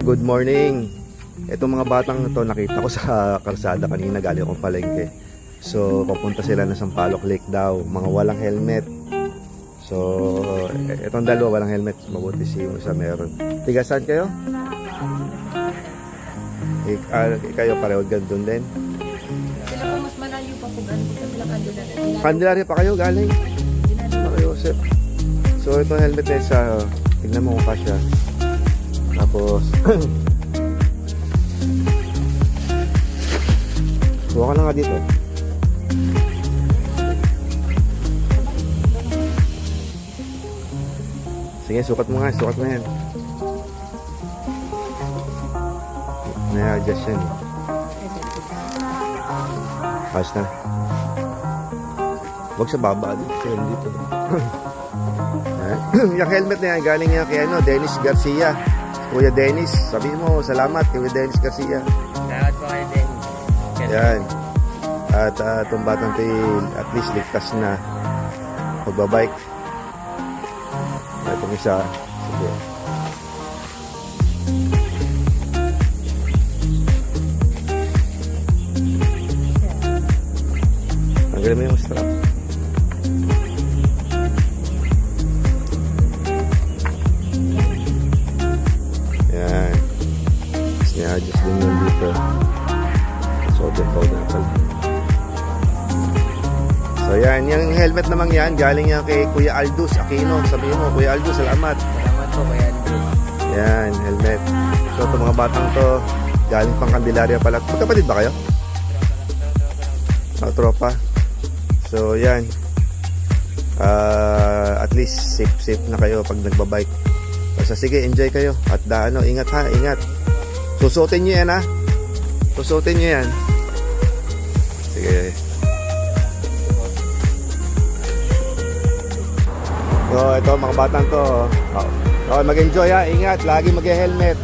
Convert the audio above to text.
Good morning. Itong mga batang ito nakita ko sa kalsada kanina, galing akong palengke. So papunta sila na Sampaloc Lake daw, mga walang helmet. So itong dalawa walang helmet, mabuti si yung isa meron. Tiga saan kayo? Kayo pareho gandun din? Sila po mas malayo pa po ganun kasi sila Candelaria. Candelaria pa kayo galing? Joseph. So itong helmet na isa, tignan mo kung kasya. Tapos buka ka na nga dito. Sige, sukat mo nga, sukat mo yan. Naya-adjust yan. Ayos na. Huwag sa baba dito. Dito. Yung helmet na yan, galing yan kay Dennis Garcia. Kuya Dennis, sabi mo, salamat kay Kuya Dennis Garcia. Salamat po kayo din. Yan. At itong batang ito at least ligtas na pagbabike. Itong isa. Sige. Tanggalin mo yung strap. Yan. Tapos niya-adjust din yun dito. Solder powder pala. So yan, yung helmet namang yan, galing yan kay Kuya Aldous Aquino. Sabihin mo, Kuya Aldous, salamat. Salamat po Kuya Andrew. Yan, helmet. So itong mga batang to, galing pang Candelaria pala. Magkapatid ba kayo? Tropa. So yan. At least safe na kayo pag nagbabike. So sige, enjoy kayo. At ingat ha, ingat. Susuotin nyo yan ha. Susuotin nyo yan. Sige. So ito mga batang to. Okay, mag-enjoy ha. Ingat. Lagi mag-helmet.